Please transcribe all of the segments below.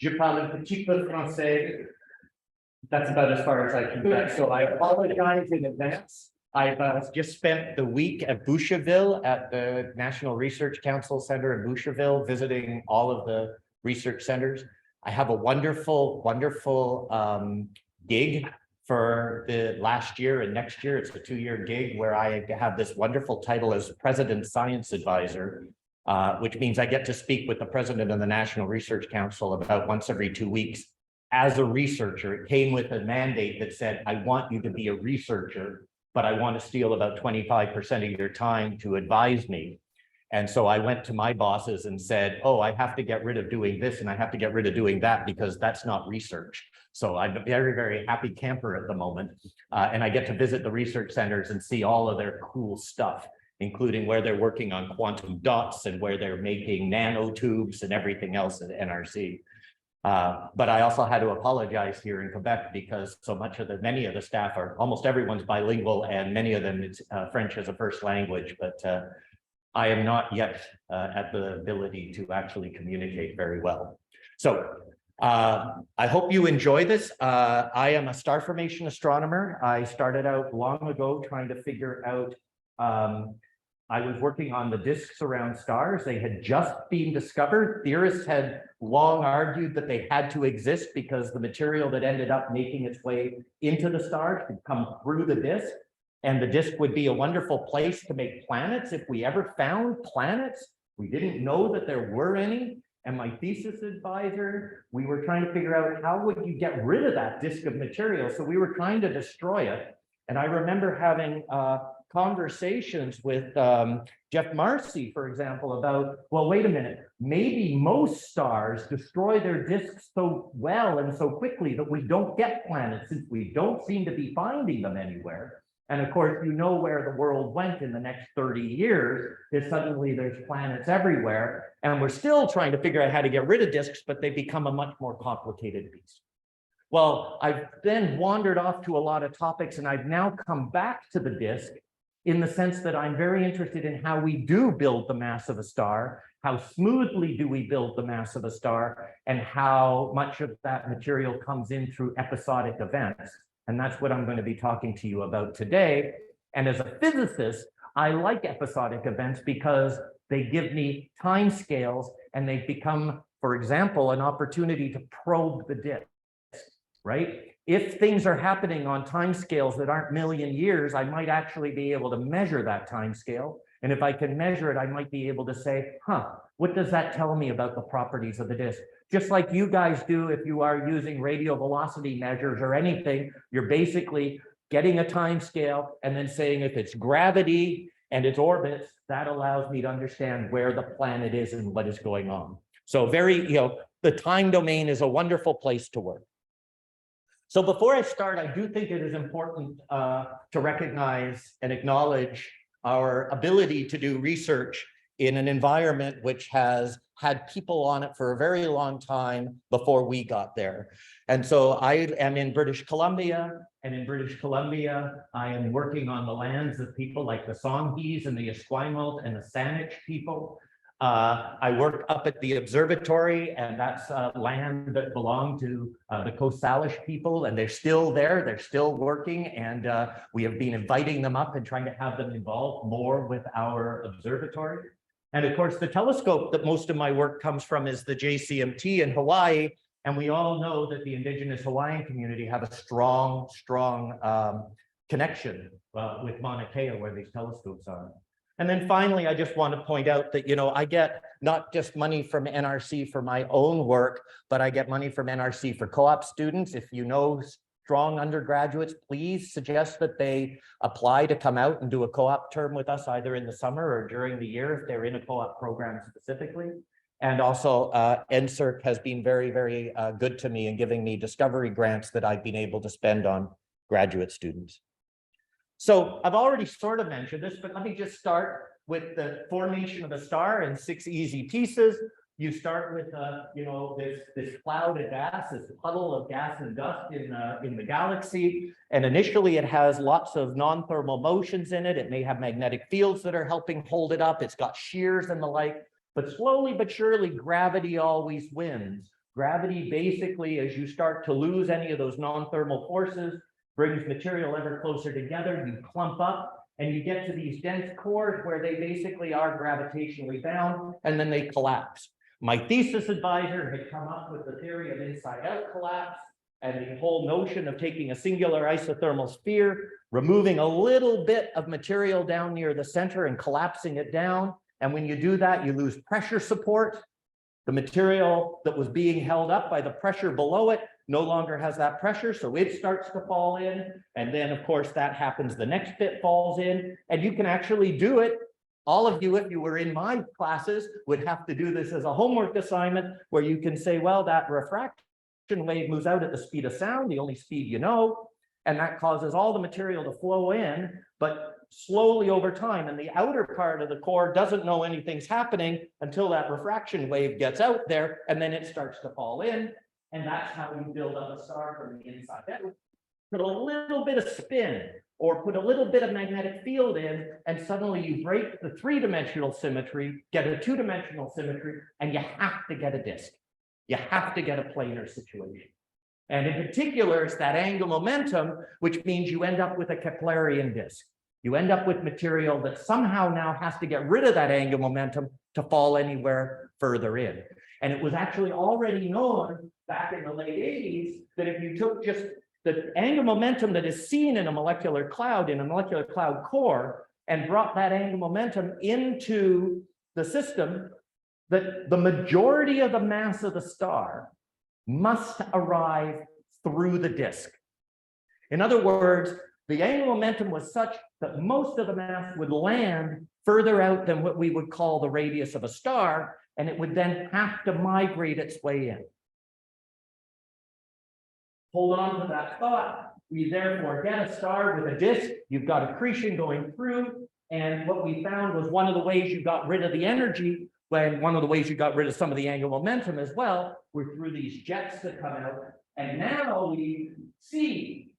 Je parle un petit peu français. That's about as far as I can get. So I apologize in advance. I've just spent the week at Boucherville at the National Research Council Center in Boucherville, visiting all of the research centers. I have a wonderful, wonderful gig for the last year and next year. It's a 2-year gig where I have this wonderful title as President Science Advisor, which means I get to speak with the president of the National Research Council about once every 2 weeks. As a researcher, it came with a mandate that said, I want you to be a researcher, but I want to steal about 25% of your time to advise me. And so I went to my bosses and said, oh, I have to get rid of doing this and I have to get rid of doing that because that's not research. So I'm a very, very happy camper at the moment. And I get to visit the research centers and see all of their cool stuff, including where they're working on quantum dots and where they're making nanotubes and everything else at NRC. But I also had to apologize here in Quebec because so much of many of the staff are, almost everyone's bilingual and many of them it's French as a first language, but I am not yet at the ability to actually communicate very well. So I hope you enjoy this. I am a star formation astronomer. I started out long ago trying to figure out I was working on the disks around stars. They had just been discovered. Theorists had long argued that they had to exist because the material that ended up making its way into the stars could come through the disk. And the disk would be a wonderful place to make planets. If we ever found planets, we didn't know that there were any. And my thesis advisor, we were trying to figure out how would you get rid of that disk of material. So we were trying to destroy it. And I remember having conversations with Jeff Marcy, for example, about, well, wait a minute, maybe most stars destroy their disks so well and so quickly that we don't get planets since we don't seem to be finding them anywhere. And of course, you know where the world went in the next 30 years is suddenly there's planets everywhere. And we're still trying to figure out how to get rid of disks, but they become a much more complicated beast. Well, I've then wandered off to a lot of topics and I've now come back to the disk in the sense that I'm very interested in how we do build the mass of a star, how smoothly do we build the mass of a star, and how much of that material comes in through episodic events. And that's what I'm going to be talking to you about today. And as a physicist, I like episodic events because they give me time scales and they become, for example, an opportunity to probe the disk, right? If things are happening on time scales that aren't million years, I might actually be able to measure that time scale. And if I can measure it, I might be able to say, what does that tell me about the properties of the disk? Just like you guys do if you are using radial velocity measures or anything, you're basically getting a time scale and then saying if it's gravity and its orbits, that allows me to understand where the planet is and what is going on. So the time domain is a wonderful place to work. So before I start, I do think it is important to recognize and acknowledge our ability to do research in an environment which has had people on it for a very long time before we got there. And so I am in British Columbia, and in British Columbia, I am working on the lands of people like the Songhees and the Esquimalt and the Saanich people. I work up at the observatory, and that's land that belonged to the Coast Salish people, and they're still there, they're still working, and we have been inviting them up and trying to have them involved more with our observatory. And of course, the telescope that most of my work comes from is the JCMT in Hawaii, and we all know that the Indigenous Hawaiian community have a strong connection with Mauna Kea, where these telescopes are. And then finally, I just want to point out that, I get not just money from NRC for my own work, but I get money from NRC for co-op students. If you know strong undergraduates, please suggest that they apply to come out and do a co-op term with us, either in the summer or during the year, if they're in a co-op program specifically. And also, NSERC has been very, very good to me in giving me discovery grants that I've been able to spend on graduate students. So I've already sort of mentioned this, but let me just start with the formation of a star in 6 easy pieces. You start with, this cloud of gas, this puddle of gas and dust in the galaxy. And initially it has lots of non-thermal motions in it. It may have magnetic fields that are helping hold it up. It's got shears and the like, but slowly but surely gravity always wins. Gravity basically, as you start to lose any of those non-thermal forces, brings material ever closer together, you clump up, and you get to these dense cores where they basically are gravitationally bound, and then they collapse. My thesis advisor had come up with the theory of inside-out collapse, and the whole notion of taking a singular isothermal sphere, removing a little bit of material down near the center and collapsing it down. And when you do that, you lose pressure support. The material that was being held up by the pressure below it no longer has that pressure, so it starts to fall in. And then, of course, that happens, the next bit falls in, and you can actually do it. All of you, if you were in my classes, would have to do this as a homework assignment, where you can say, well, that refraction wave moves out at the speed of sound, the only speed you know, and that causes all the material to flow in, but slowly over time. And the outer part of the core doesn't know anything's happening until that refraction wave gets out there, and then it starts to fall in. And that's how you build up a star from the inside. That would put a little bit of spin or put a little bit of magnetic field in, and suddenly you break the three-dimensional symmetry, get a two-dimensional symmetry, and you have to get a disk. You have to get a planar situation. And in particular, it's that angular momentum, which means you end up with a Keplerian disk. You end up with material that somehow now has to get rid of that angular momentum to fall anywhere further in. And it was actually already known back in the late 80s that if you took just the angular momentum that is seen in a molecular cloud core, and brought that angular momentum into the system, that the majority of the mass of the star must arrive through the disk. In other words, the angular momentum was such that most of the mass would land further out than what we would call the radius of a star, and it would then have to migrate its way in. Hold on to that thought. We therefore get a star with a disk. You've got accretion going through, and what we found was one of the ways you got rid of the energy, when one of the ways you got rid of some of the angular momentum as well, were through these jets that come out. And now we see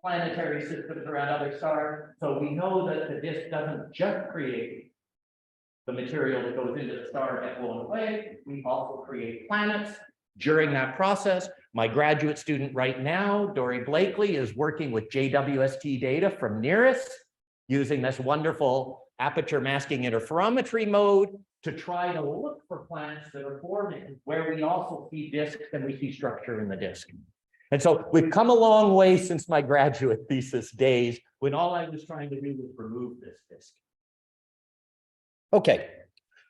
planetary systems around other stars, so we know that the disk doesn't just create the material that goes into the star and get blown away. We also create planets during that process. My graduate student right now, Dory Blakely, is working with JWST data from NIRIS, using this wonderful aperture masking interferometry mode to try to look for planets that are forming where we also see disks and we see structure in the disk. And so we've come a long way since my graduate thesis days, when all I was trying to do was remove this disk. Okay,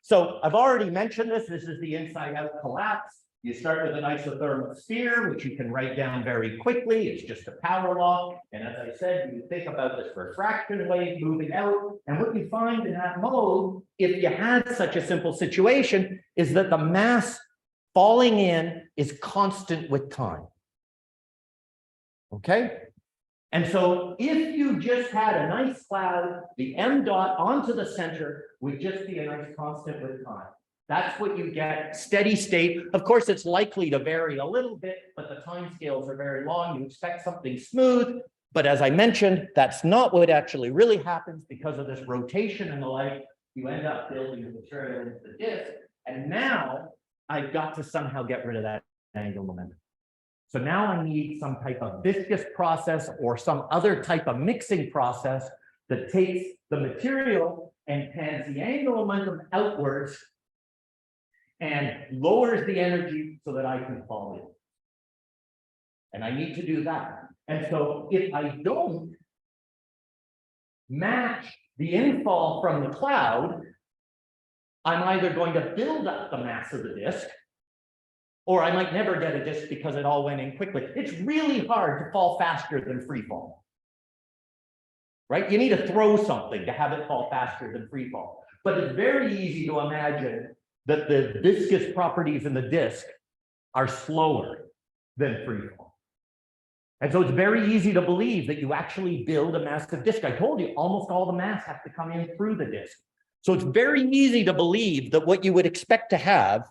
so I've already mentioned this. This is the inside-out collapse. You start with an isothermal sphere, which you can write down very quickly. It's just a power law. And as I said, you think about this refraction wave moving out. And what you find in that mode, if you had such a simple situation, is that the mass falling in is constant with time. Okay? And so if you just had a nice cloud, the m dot onto the center would just be a nice constant with time. That's what you get, steady state. Of course, it's likely to vary a little bit, but the time scales are very long. You expect something smooth, but as I mentioned, that's not what actually really happens because of this rotation and the like. You end up building the material into the disk, and now I've got to somehow get rid of that angular momentum. So now I need some type of viscous process or some other type of mixing process that takes the material and pans the angular momentum outwards and lowers the energy so that I can fall in. And I need to do that. And so if I don't match the infall from the cloud, I'm either going to build up the mass of the disk, or I might never get a disk because it all went in quickly. It's really hard to fall faster than free fall. Right? You need to throw something to have it fall faster than free fall. But it's very easy to imagine that the viscous properties in the disk are slower than free fall. And so it's very easy to believe that you actually build a massive disk. I told you almost all the mass has to come in through the disk. So it's very easy to believe that what you would expect to have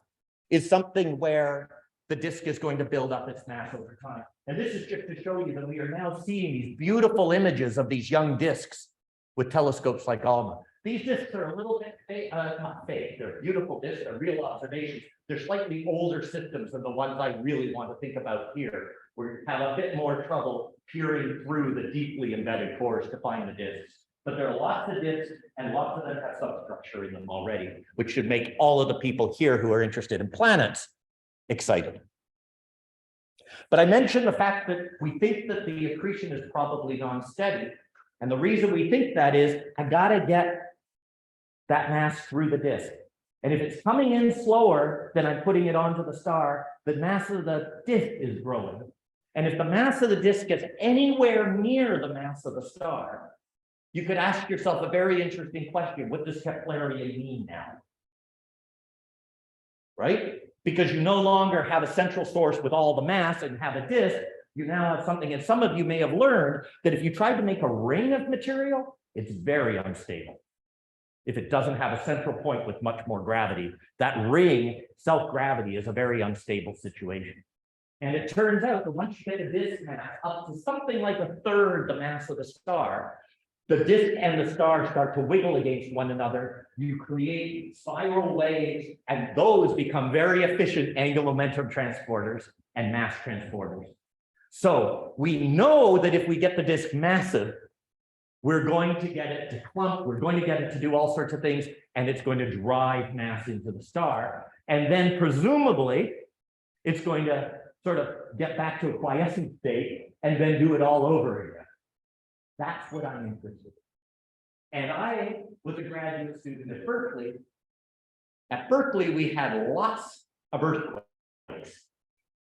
is something where the disk is going to build up its mass over time. And this is just to show you that we are now seeing these beautiful images of these young disks with telescopes like ALMA. These discs are a little bit fake, not fake, they're beautiful discs, they're real observations. They're slightly older systems than the ones I really want to think about here, where you have a bit more trouble peering through the deeply embedded cores to find the discs. But there are lots of discs, and lots of them have substructure in them already, which should make all of the people here who are interested in planets excited. But I mentioned the fact that we think that the accretion is probably non-steady. And the reason we think that is, I gotta get that mass through the disk. And if it's coming in slower than I'm putting it onto the star, the mass of the disk is growing. And if the mass of the disk gets anywhere near the mass of the star, you could ask yourself a very interesting question. What does Keplerian mean now? Right? Because you no longer have a central source with all the mass and have a disk. You now have something, and some of you may have learned that if you tried to make a ring of material, it's very unstable. If it doesn't have a central point with much more gravity, that ring, self-gravity, is a very unstable situation. And it turns out that once you get a disk mass up to something like a third the mass of the star, the disk and the star start to wiggle against one another. You create spiral waves, and those become very efficient angular momentum transporters and mass transporters. So we know that if we get the disk massive, we're going to get it to clump, we're going to get it to do all sorts of things, and it's going to drive mass into the star. And then presumably, it's going to sort of get back to a quiescent state and then do it all over again. That's what I'm interested in. And I was a graduate student at Berkeley. At Berkeley, we had lots of earthquakes.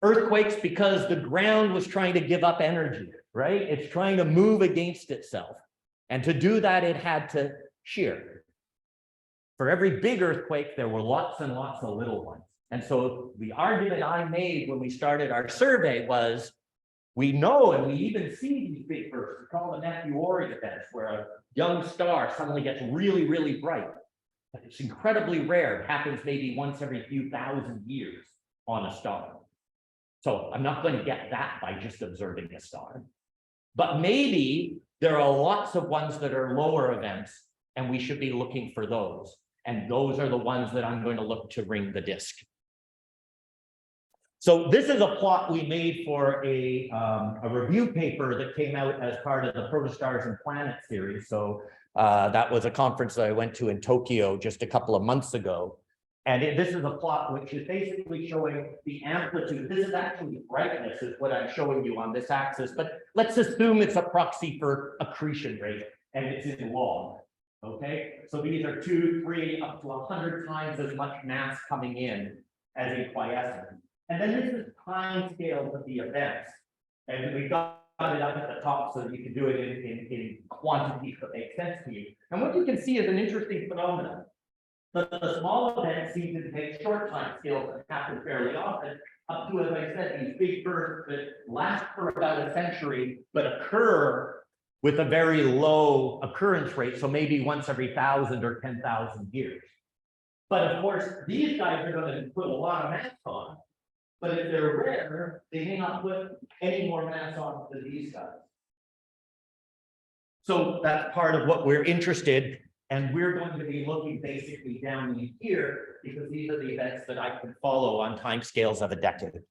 Earthquakes because the ground was trying to give up energy, right? It's trying to move against itself. And to do that, it had to shear. For every big earthquake, there were lots and lots of little ones. And so the argument I made when we started our survey was, we know, and we even see these big bursts, we call them meteoric events, where a young star suddenly gets really, really bright. But it's incredibly rare. It happens maybe once every few thousand years on a star. So I'm not going to get that by just observing a star. But maybe there are lots of ones that are lower events, and we should be looking for those. And those are the ones that I'm going to look to ring the disk. So this is a plot we made for a review paper that came out as part of the Protostars and Planets series. So that was a conference that I went to in Tokyo just a couple of months ago. And this is a plot which is basically showing the amplitude. This is actually brightness is what I'm showing you on this axis, but let's assume it's a proxy for accretion rate and it's in log, okay? So these are 2, 3, up to 100 times as much mass coming in as in quiescent. And then this is time scales of the events. And we got it up at the top so that you can do it in quantities that make sense to you. And what you can see is an interesting phenomenon. The small events seem to take short time scales that happen fairly often, up to, as I said, these big bursts that last for about a century, but occur with a very low occurrence rate, so maybe once every 1,000 or 10,000 years. But of course, these guys are going to put a lot of mass on. But if they're rare, they may not put any more mass on than these guys. So that's part of what we're interested in. And we're going to be looking basically down in here because these are the events that I can follow on timescales of a decade.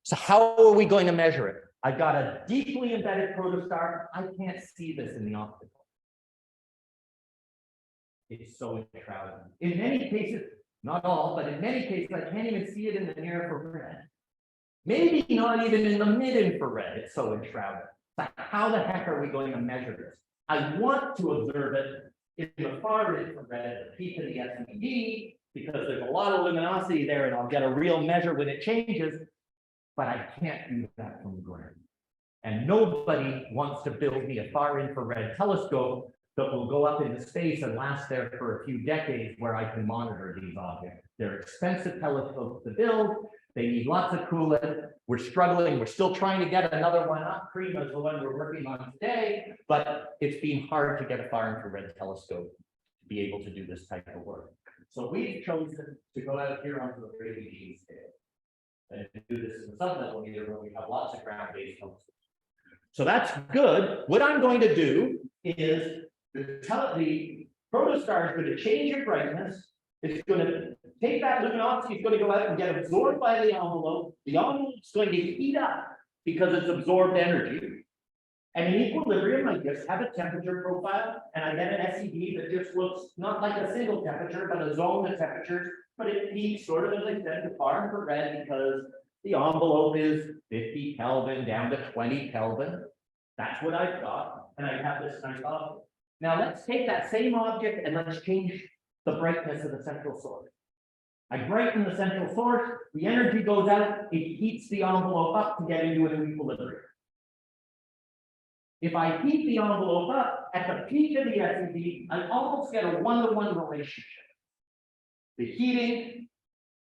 So how are we going to measure it? I've got a deeply embedded protostar. I can't see this in the optical. It's so enshrouded. In many cases, not all, but in many cases, I can't even see it in the near infrared. Maybe not even in the mid-infrared, it's so enshrouded. But how the heck are we going to measure this? I want to observe it in the far infrared, the peak of the SED, because there's a lot of luminosity there and I'll get a real measure when it changes, but I can't do that from the ground. And nobody wants to build me a far infrared telescope that will go up into space and last there for a few decades where I can monitor these objects. They're expensive telescopes to build. They need lots of coolant. We're struggling. We're still trying to get another one up. Prima is the one we're working on today, but it's been hard to get a far infrared telescope to be able to do this type of work. So we've chosen to go out here onto the radiation scale and do this in the sublevel meter where we have lots of ground-based telescopes. So that's good. What I'm going to do is the protostar is going to change in brightness. It's going to take that luminosity, it's going to go out and get absorbed by the envelope. The envelope is going to heat up because it's absorbed energy. And in equilibrium, I just have a temperature profile, and I get an SED that just looks not like a single temperature, but a zone of temperatures. But it peaks sort of, as I said, to far infrared because the envelope is 50 Kelvin down to 20 Kelvin. That's what I've got, and I have this nice object. Now let's take that same object and let's change the brightness of the central source. I brighten the central source, the energy goes out, it heats the envelope up to get into an equilibrium. If I heat the envelope up at the peak of the SED, I almost get a one-to-one relationship. The heating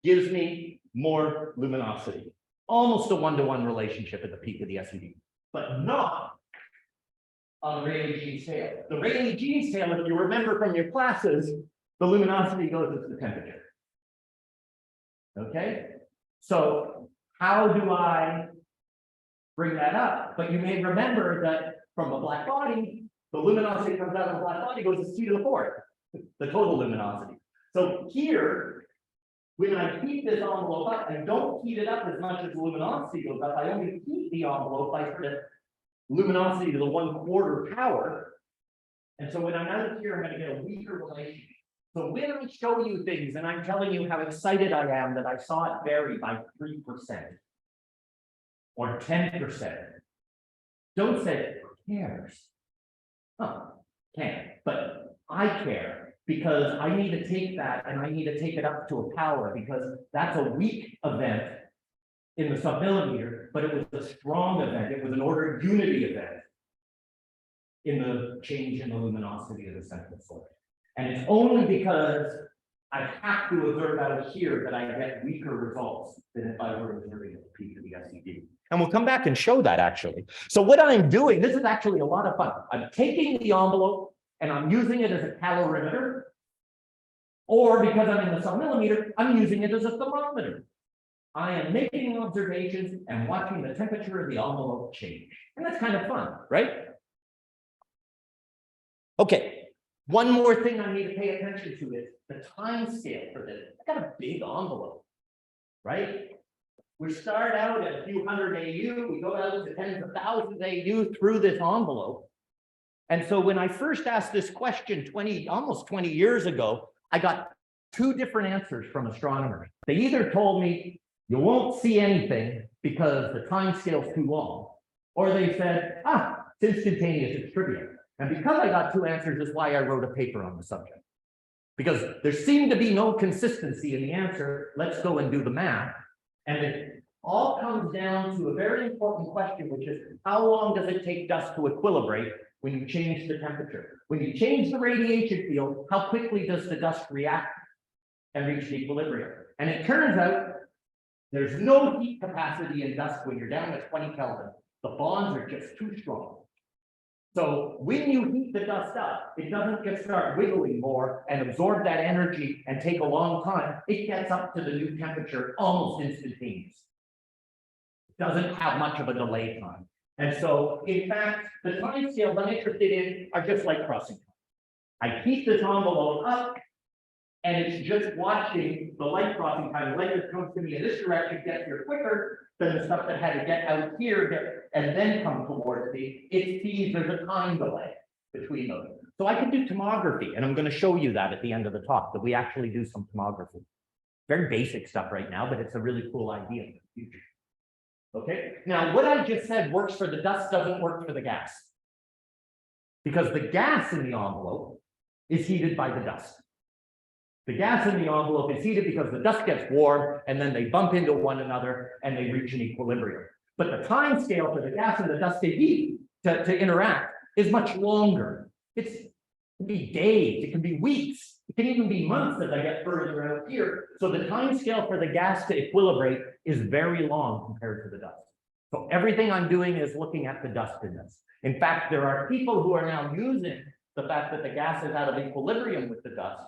gives me more luminosity, almost a one-to-one relationship at the peak of the SED, but not on the Rayleigh-Jean scale. The Rayleigh-Jean scale, if you remember from your classes, the luminosity goes with the temperature. Okay, so how do I bring that up? But you may remember that from a black body, the luminosity comes out of the black body goes to c to the fourth, the total luminosity. So here, when I heat this envelope up, I don't heat it up as much as the luminosity goes up. I only heat the envelope by sort of luminosity to the 1/4 power. And so when I'm out here, I'm going to get a weaker relationship. So when I show you things and I'm telling you how excited I am that I saw it vary by 3% or 10%, don't say, who cares? Oh, can't, but I care because I need to take that and I need to take it up to a power because that's a weak event in the submillimeter, but it was a strong event. It was an ordered unity event in the change in the luminosity of the central source. And it's only because I have to observe out here that I get weaker results than if I were observing at the peak of the SED. And we'll come back and show that actually. So what I'm doing, this is actually a lot of fun. I'm taking the envelope and I'm using it as a calorimeter, or because I'm in the submillimeter, I'm using it as a thermometer. I am making observations and watching the temperature of the envelope change. And that's kind of fun, right? Okay. One more thing I need to pay attention to is the time scale for this. I got a big envelope, right? We start out at a few hundred AU, we go out to tens of thousands AU through this envelope. And so when I first asked this question almost 20 years ago, I got two different answers from astronomers. They either told me, you won't see anything because the time scale's too long, or they said, it's instantaneous, it's trivial. And because I got two answers is why I wrote a paper on the subject. Because there seemed to be no consistency in the answer. Let's go and do the math. And it all comes down to a very important question, which is how long does it take dust to equilibrate when you change the temperature? When you change the radiation field, how quickly does the dust react and reach the equilibrium? And it turns out there's no heat capacity in dust when you're down at 20 Kelvin. The bonds are just too strong. So when you heat the dust up, it doesn't just start wiggling more and absorb that energy and take a long time. It gets up to the new temperature almost instantaneous. It doesn't have much of a delay time. And so, in fact, the time scales I'm interested in are just like crossing time. I heat this envelope up, and it's just watching the light crossing time. The light that comes to me in this direction gets here quicker than the stuff that had to get out here and then come towards me. It sees there's a time delay between those. So I can do tomography, and I'm going to show you that at the end of the talk, that we actually do some tomography. Very basic stuff right now, but it's a really cool idea in the future. Okay, now what I just said works for the dust doesn't work for the gas. Because the gas in the envelope is heated by the dust. The gas in the envelope is heated because the dust gets warm and then they bump into one another and they reach an equilibrium. But the time scale for the gas and the dust to heat, to interact, is much longer. It can be days, it can be weeks, it can even be months as I get further out here. So the time scale for the gas to equilibrate is very long compared to the dust. So everything I'm doing is looking at the dust in this. In fact, there are people who are now using the fact that the gas is out of equilibrium with the dust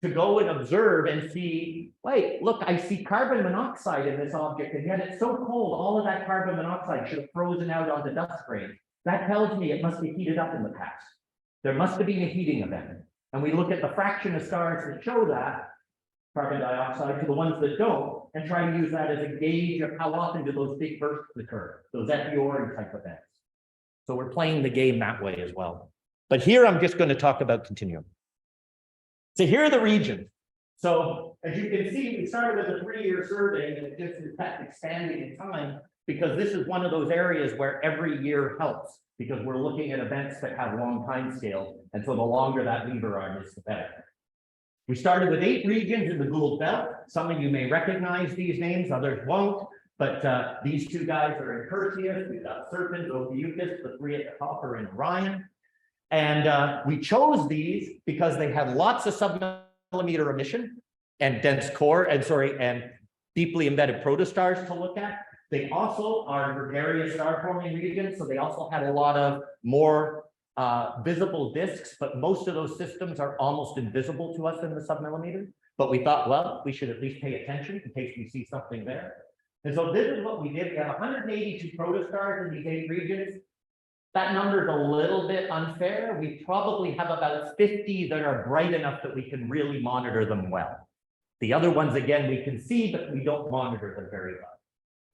to go and observe and see, wait, look, I see carbon monoxide in this object, and yet it's so cold, all of that carbon monoxide should have frozen out on the dust grain. That tells me it must be heated up in the past. there must have been a heating event. And we look at the fraction of stars that show that, carbon dioxide, to the ones that don't, and try to use that as a gauge of how often do those big bursts occur, those meteoric type events. So we're playing the game that way as well. But here I'm just going to talk about continuum. So here are the regions. So as you can see, we started with a 3-year survey and it just kept expanding in time because this is one of those areas where every year helps because we're looking at events that have long time scale. And so the longer that lever arm is, the better. We started with 8 regions in the Gould Belt. Some of you may recognize these names, others won't. But these 2 guys are in Perseus. We've got Serpent, Ophiuchus, the 3 at the top are in Orion. And we chose these because they have lots of submillimeter emission and dense core, and deeply embedded protostars to look at. They also are gregarious star forming regions, so they also had a lot of more visible disks, but most of those systems are almost invisible to us in the submillimeter. But we thought, well, we should at least pay attention in case we see something there. And so this is what we did. We have 182 protostars in these 8 regions. That number is a little bit unfair. We probably have about 50 that are bright enough that we can really monitor them well. The other ones, again, we can see, but we don't monitor them very well.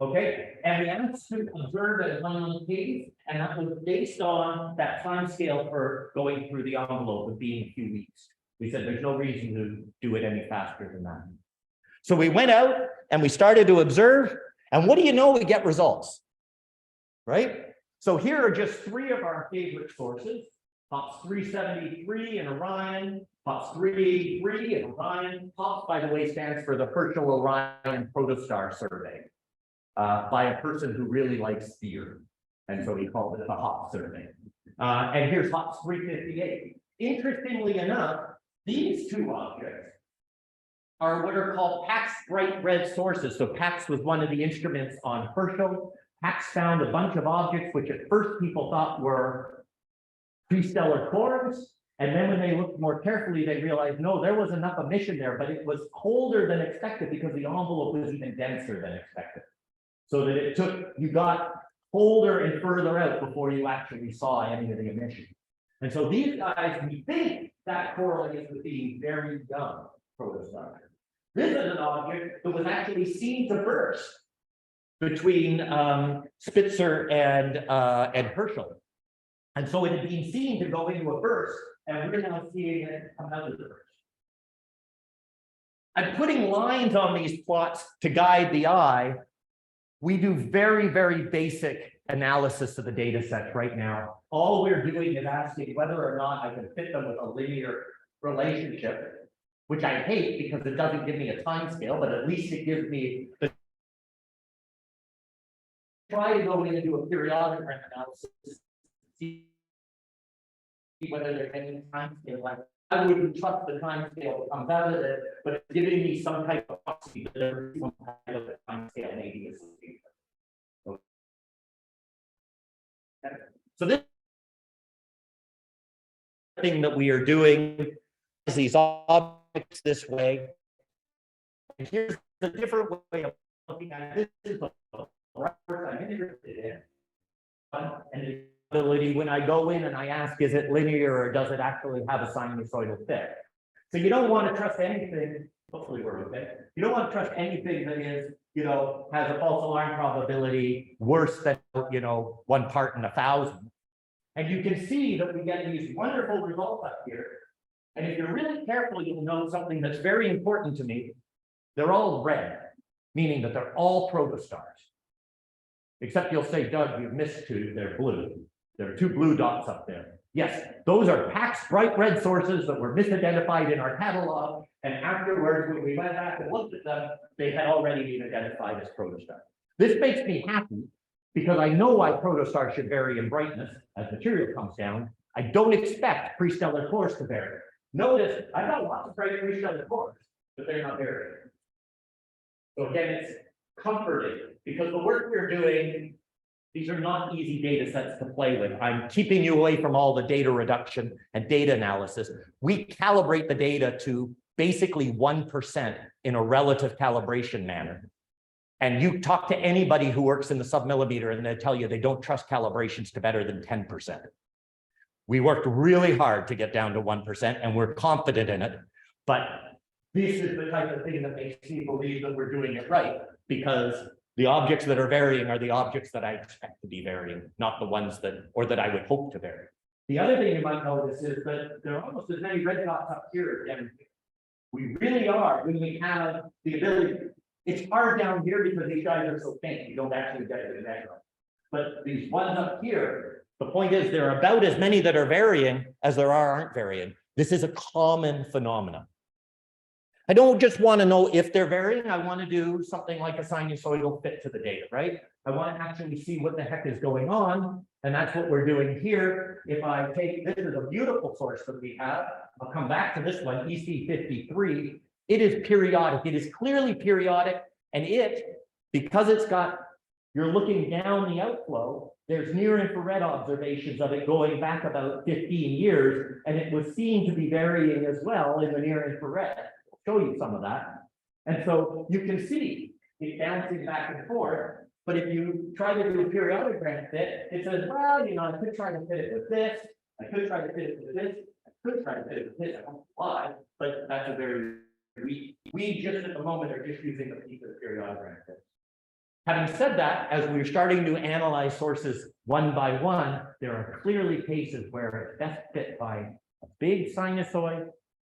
Okay, and we asked to observe at 1 case, and that was based on that time scale for going through the envelope of being a few weeks. We said there's no reason to do it any faster than that. So we went out and we started to observe, and what do you know? We get results, right? So here are just 3 of our favorite sources: POPS 373 in Orion, POPS 383 in Orion. POPS, by the way, stands for the Herschel Orion Protostar Survey, by a person who really likes theory. And so he called it the HOP survey. And here's POPS 358. Interestingly enough, these 2 objects are what are called PAX bright red sources. So PAX was one of the instruments on Herschel. PAX found a bunch of objects which at first people thought were prestellar cores. And then when they looked more carefully, they realized, no, there was enough emission there, but it was colder than expected because the envelope was even denser than expected. So that it took, you got colder and further out before you actually saw any of the emission. And so these guys, we think that correlates with being very young protostars. This is an object that was actually seen to burst between Spitzer and Herschel. And so it had been seen to go into a burst, and we're now seeing it come out of the burst. I'm putting lines on these plots to guide the eye. We do very, very basic analysis of the data sets right now. All we're doing is asking whether or not I can fit them with a linear relationship, which I hate because it doesn't give me a time scale, but at least it gives me the try to go in and do a periodic analysis, see whether there's any time scale. I wouldn't trust the time scale that comes out of it, but it's giving me some type of proxy that there is some kind of a time scale maybe is. Okay. So this thing that we are doing is these objects this way. And here's a different way of looking at it. This is I'm interested in. And the ability when I go in and I ask, is it linear or does it actually have a sinusoidal fit? So you don't want to trust anything. Hopefully we're okay. You don't want to trust anything that is, has a false alarm probability worse than, 1 part in 1,000. And you can see that we get these wonderful results up here. And if you're really careful, you'll note something that's very important to me. They're all red, meaning that they're all protostars. Except you'll say, Doug, you've missed 2, they're blue. There are 2 blue dots up there. Yes, those are PAX bright red sources that were misidentified in our catalog. And afterwards, when we went back and looked at them, they had already been identified as protostars. This makes me happy because I know why protostars should vary in brightness as material comes down. I don't expect prestellar cores to vary. Notice, I've got lots of bright prestellar cores, but they're not varying. So again, it's comforting because the work we're doing, these are not easy data sets to play with. I'm keeping you away from all the data reduction and data analysis. We calibrate the data to basically 1% in a relative calibration manner. And you talk to anybody who works in the submillimeter and they'll tell you they don't trust calibrations to better than 10%. We worked really hard to get down to 1%, and we're confident in it. But this is the type of thing that makes me believe that we're doing it right, because the objects that are varying are the objects that I expect to be varying, not the ones that I would hope to vary. The other thing you might notice is that there are almost as many red dots up here as down here. We really are, when we have the ability. It's hard down here because these guys are so faint, you don't actually get it in measure. But these ones up here, the point is there are about as many that are varying as there aren't varying. This is a common phenomenon. I don't just want to know if they're varying. I want to do something like a sinusoidal fit to the data, right? I want to actually see what the heck is going on. And that's what we're doing here. If I take, this is a beautiful source that we have. I'll come back to this one, EC53. It is periodic. It is clearly periodic. And because it's got, you're looking down the outflow, there's near infrared observations of it going back about 15 years. And it was seen to be varying as well in the near infrared. Show you some of that. And so you can see it bouncing back and forth. But if you try to do a periodic fit, it says, well, you know, I could try to fit it with this. I could try to fit it with this. I could try to fit it with this. I don't know why, but that's a very, we just at the moment are just using the piece of periodic fit. Having said that, as we're starting to analyze sources one by one, there are clearly cases where it's best fit by a big sinusoid,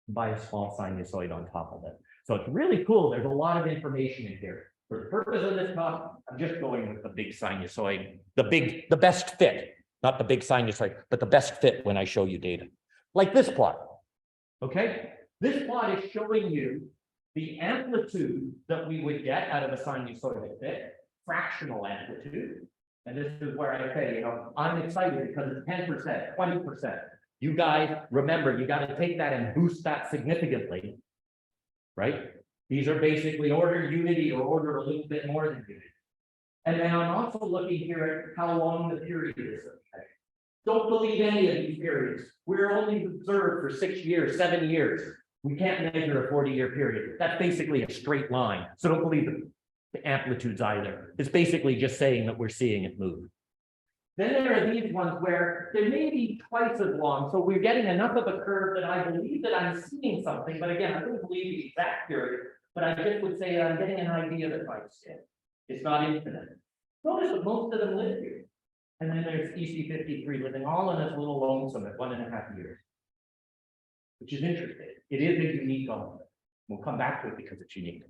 by a small sinusoid on top of it. So it's really cool. There's a lot of information in here. For the purpose of this talk, I'm just going with the big sinusoid, the best fit, not the big sinusoid, but the best fit when I show you data. Like this plot. Okay? This plot is showing you the amplitude that we would get out of a sinusoidal fit, fractional amplitude. And this is where I say, you know, I'm excited because it's 10%, 20%. You guys remember, you got to take that and boost that significantly, right? These are basically order unity or order a little bit more than unity. And then I'm also looking here at how long the period is. Okay? Don't believe any of these periods. We're only observed for 6 years, 7 years. We can't measure a 40-year period. That's basically a straight line. So don't believe the amplitudes either. It's basically just saying that we're seeing it move. Then there are these ones where they may be twice as long. So we're getting enough of a curve that I believe that I'm seeing something. But again, I don't believe the exact period. But I just would say I'm getting an idea of the time scale. It's not infinite. Notice that most of them live here. And then there's EC53 living all in this little lonesome at 1.5 years. Which is interesting. It is a unique element. We'll come back to it because it's unique.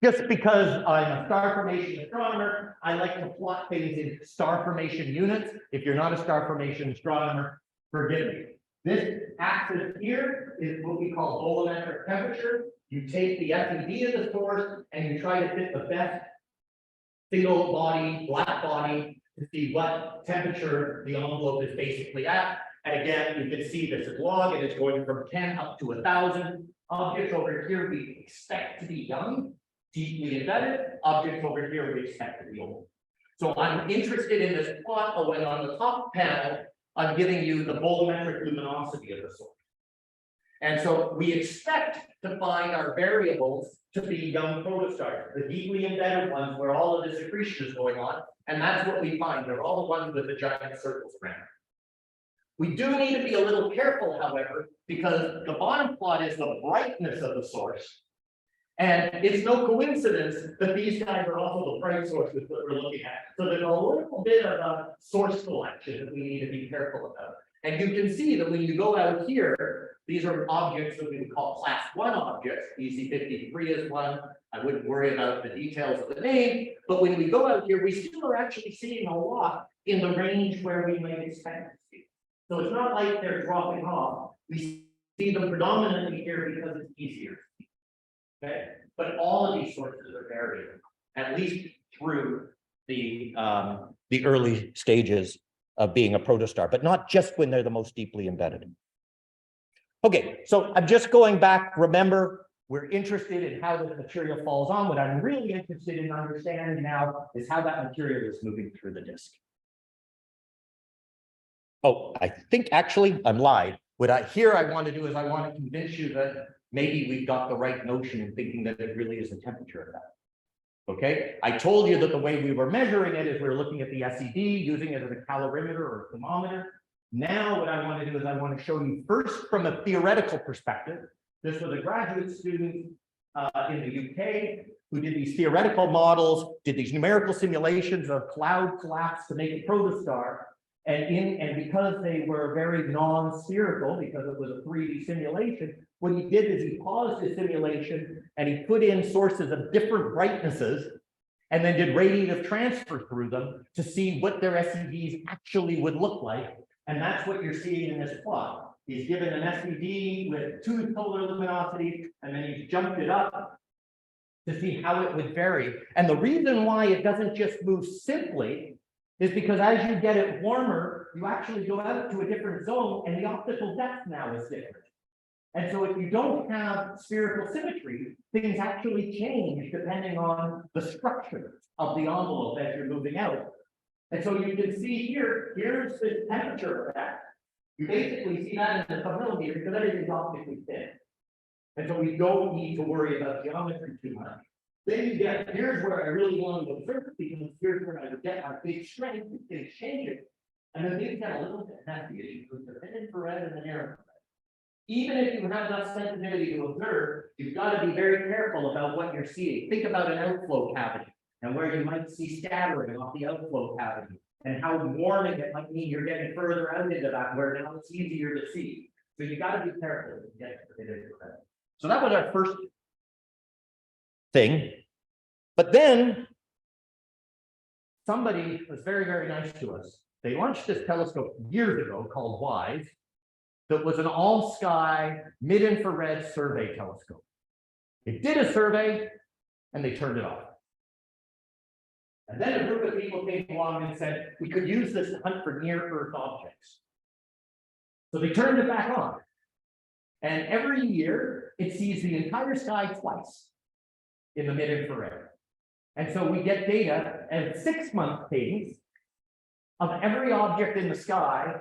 Just because I'm a star formation astronomer, I like to plot things in star formation units. If you're not a star formation astronomer, forgive me. This axis here is what we call volumetric temperature. You take the FED of the source and you try to fit the best single body, black body to see what temperature the envelope is basically at. And again, you can see this is log and it's going from 10 up to 1,000. Objects over here we expect to be young, deeply embedded. Objects over here we expect to be old. So I'm interested in this plot when on the top panel, I'm giving you the volumetric luminosity of the source. And so we expect to find our variables to be young protostars, the deeply embedded ones where all of this accretion is going on. And that's what we find. They're all the ones with the giant circles around. We do need to be a little careful, however, because the bottom plot is the brightness of the source. And it's no coincidence that these guys are also the bright sources that we're looking at. So there's a little bit of a source selection that we need to be careful about. And you can see that when you go out here, these are objects that we would call class 1 objects. EC53 is one. I wouldn't worry about the details of the name. But when we go out here, we still are actually seeing a lot in the range where we might expect to see. So it's not like they're dropping off. We see them predominantly here because it's easier. Okay, but all of these sources are varying, at least through the early stages of being a protostar, but not just when they're the most deeply embedded. Okay, so I'm just going back. Remember, we're interested in how the material falls on. What I'm really interested in understanding now is how that material is moving through the disk. Oh, I think actually I'm lied. What I want to do is I want to convince you that maybe we've got the right notion in thinking that it really is the temperature of that. Okay, I told you that the way we were measuring it is we were looking at the SED, using it as a calorimeter or a thermometer. Now what I want to do is I want to show you first from a theoretical perspective. This was a graduate student in the UK who did these theoretical models, did these numerical simulations of cloud collapse to make a protostar. And because they were very non-spherical, because it was a 3D simulation, what he did is he paused his simulation and he put in sources of different brightnesses and then did radiative transfer through them to see what their SEDs actually would look like. And that's what you're seeing in this plot. He's given an SED with 2 polar luminosities, and then he's jumped it up to see how it would vary. And the reason why it doesn't just move simply is because as you get it warmer, you actually go out to a different zone and the optical depth now is different. And so if you don't have spherical symmetry, things actually change depending on the structure of the envelope as you're moving out. And so you can see here, here's the temperature effect. You basically see that in the submillimeter because everything's optically thin. And so we don't need to worry about geometry too much. Then you get, here's where I really want to observe, because here's where I would get our big strength, things changing. And then these get a little bit messy with the infrared and the near infrared. Even if you have enough sensitivity to observe, you've got to be very careful about what you're seeing. Think about an outflow cavity and where you might see scattering off the outflow cavity and how warming it might mean you're getting further out into that where now it's easier to see. So you got to be careful to get it infrared. So that was our first thing. But then somebody was very, very nice to us. They launched this telescope years ago called WISE that was an all-sky mid-infrared survey telescope. It did a survey and they turned it off. And then a group of people came along and said, we could use this to hunt for near-Earth objects. So they turned it back on. And every year, it sees the entire sky twice in the mid-infrared. And so we get data at 6-month cadence of every object in the sky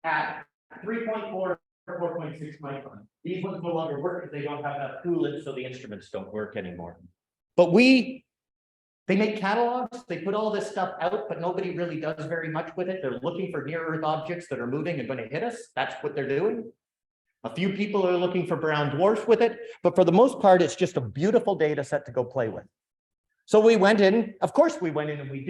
at 3.4 or 4.6 micron. These ones no longer work because they don't have enough coolant, so the instruments don't work anymore. But they make catalogs, they put all this stuff out, but nobody really does very much with it. They're looking for near-Earth objects that are moving and going to hit us. That's what they're doing. A few people are looking for brown dwarfs with it, but for the most part, it's just a beautiful data set to go play with. So we went in, of course we went in and we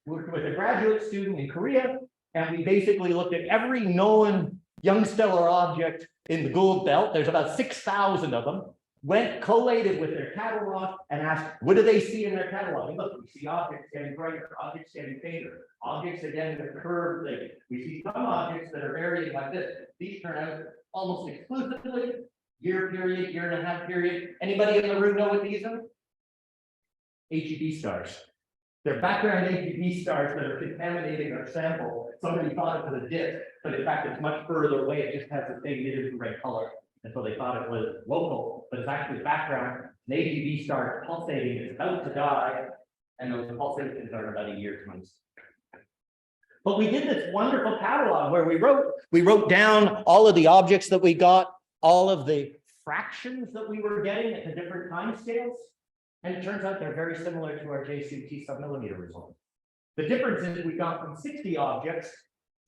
worked with a graduate student in Korea, and we basically looked at every known young stellar object in the Gould Belt. There's about 6,000 of them. Went collated with their catalog and asked, what do they see in their catalog? And look, we see objects getting brighter, objects getting fainter, objects again that curve thing. We see some objects that are varying like this. These turn out almost exclusively year period, year and a half period. Anybody in the room know what these are? HEB stars. They're background HEB stars that are contaminating our sample. Somebody thought it was a disk, but in fact it's much further away. It just has the same mid-infrared color. And so they thought it was local, but it's actually background. An HEB star is pulsating, it's about to die, and those pulsations are about a year's months. But we did this wonderful catalog where we wrote down all of the objects that we got, all of the fractions that we were getting at the different time scales. And it turns out they're very similar to our JCMT submillimeter result. The difference is we got from 60 objects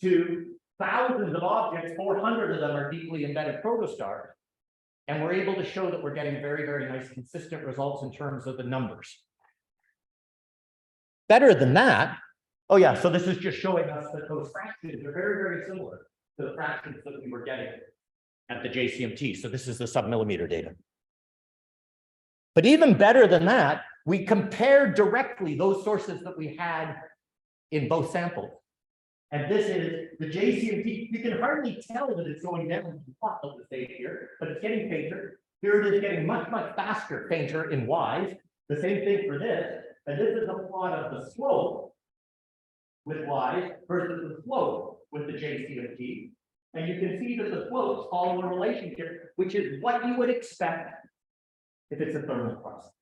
to thousands of objects, 400 of them are deeply embedded protostars. And we're able to show that we're getting very, very nice consistent results in terms of the numbers. Better than that, oh yeah, so this is just showing us that those fractions are very, very similar to the fractions that we were getting at the JCMT. So this is the submillimeter data. But even better than that, we compared directly those sources that we had in both samples. And this is the JCMT. You can hardly tell that it's going down the plot of the stage here, but it's getting fainter. Here it is getting much, much faster, fainter in WISE. The same thing for this. And this is a plot of the slope with WISE versus the slope with the JCMT. And you can see that the slopes follow a relationship, which is what you would expect if it's a thermal process.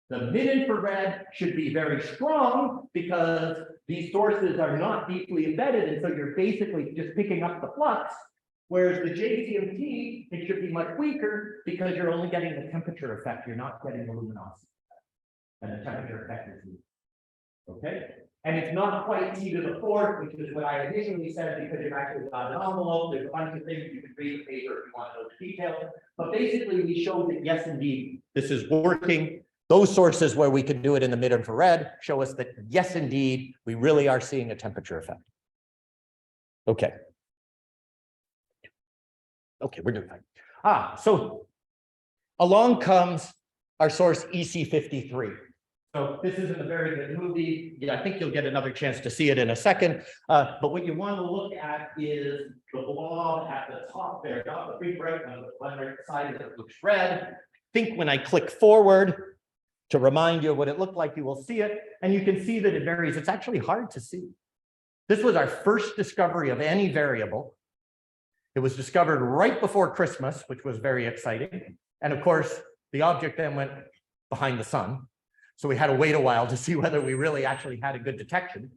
The mid-infrared should be very strong because these sources are not deeply embedded, and so you're basically just picking up the flux, whereas the JCMT, it should be much weaker because you're only getting the temperature effect, you're not getting the luminosity. and the temperature effect is zero. Okay? And it's not quite T to the fourth, which is what I initially said, because you've actually got an envelope. There's a bunch of things you can read the paper if you want to know the details. But basically, we showed that yes, indeed, this is working. Those sources where we can do it in the mid-infrared show us that yes, indeed, we really are seeing a temperature effect. Okay. Okay, we're doing fine. So along comes our source EC53. So this isn't a very good movie. Yeah, I think you'll get another chance to see it in a second. But what you want to look at is the blob at the top there, not the big bright one, but the one right beside it that looks red. I think when I click forward to remind you of what it looked like, you will see it. And you can see that it varies. It's actually hard to see. This was our first discovery of any variable. It was discovered right before Christmas, which was very exciting. And of course, the object then went behind the sun. So we had to wait a while to see whether we really actually had a good detection.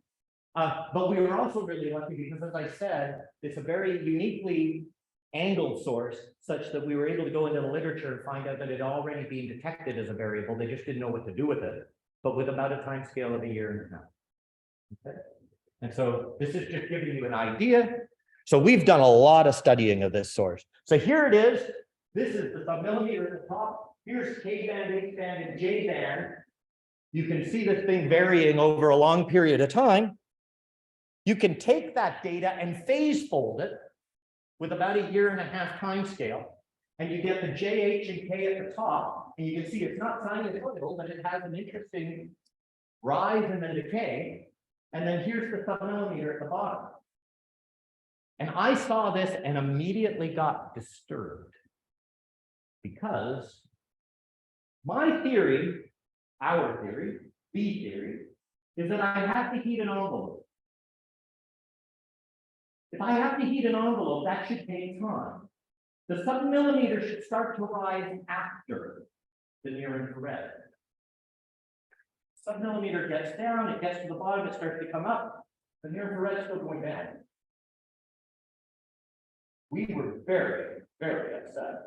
But we were also really lucky because, as I said, it's a very uniquely angled source such that we were able to go into the literature and find out that it had already been detected as a variable. They just didn't know what to do with it, but with about a time scale of a year and a half. Okay. And so this is just giving you an idea. So we've done a lot of studying of this source. So here it is. This is the submillimeter at the top. Here's K band, H band, and J band. You can see this thing varying over a long period of time. You can take that data and phase fold it with about a year and a half time scale, and you get the J, H, and K at the top, and you can see it's not sinusoidal, but it has an interesting rise and then decay. And then here's the submillimeter at the bottom. And I saw this and immediately got disturbed because my theory, our theory, B theory, is that I have to heat an envelope. If I have to heat an envelope, that should take time. The submillimeter should start to rise after the near infrared. Submillimeter gets down, it gets to the bottom, it starts to come up. The near infrared is still going down. We were very, very upset.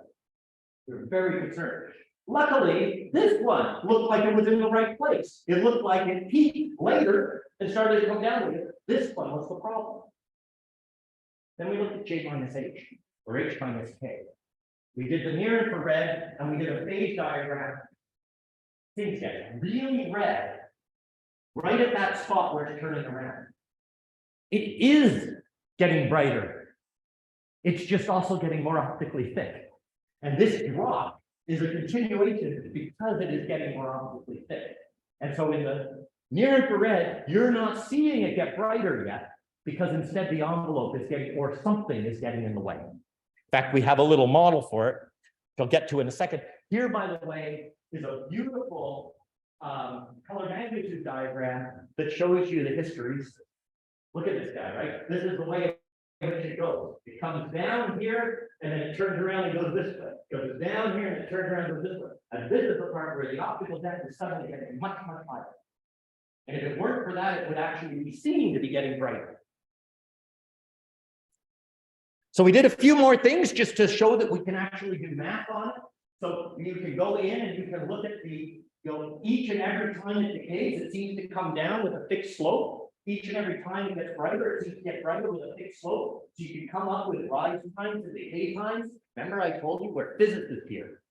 We were very concerned. Luckily, this one looked like it was in the right place. It looked like it peaked later and started to come down again. This one was the problem. Then we looked at J minus H, or H minus K. We did the near infrared, and we did a phase diagram. Things get really red right at that spot where it's turning around. It is getting brighter. It's just also getting more optically thick. And this drop is a continuation because it is getting more optically thick. And so in the near infrared, you're not seeing it get brighter yet because instead the envelope is getting, or something is getting in the way. In fact, we have a little model for it, which I'll get to in a second. Here, by the way, is a beautiful color magnitude diagram that shows you the histories. Look at this guy, right? This is the way in which it goes. It comes down here, and then it turns around and goes this way. It goes down here, and it turns around and goes this way. And this is the part where the optical depth is suddenly getting much, much higher. And if it weren't for that, it would actually be seen to be getting brighter. So we did a few more things just to show that we can actually do math on it. So you can go in and you can look at the, each and every time it decays, it seems to come down with a fixed slope. Each and every time it gets brighter, it seems to get brighter with a fixed slope. So you can come up with rise times and decay times. Remember, I told you we're physicists here.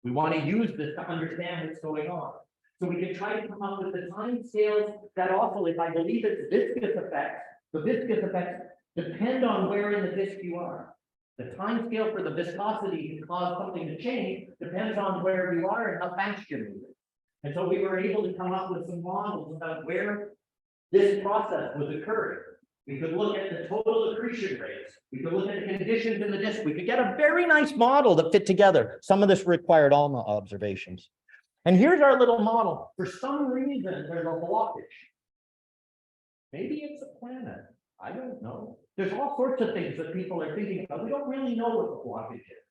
We want to use this to understand what's going on. So we can try to come up with the time scales that also, if I believe it's viscous effects, the viscous effects depend on where in the disk you are. The time scale for the viscosity to cause something to change depends on where you are and how fast you're moving. And so we were able to come up with some models about where this process was occurring. We could look at the total accretion rates. We could look at the conditions in the disk. We could get a very nice model that fit together. Some of this required ALMA observations. And here's our little model. For some reason, there's a blockage. Maybe it's a planet. I don't know. There's all sorts of things that people are thinking about. We don't really know what the blockage is.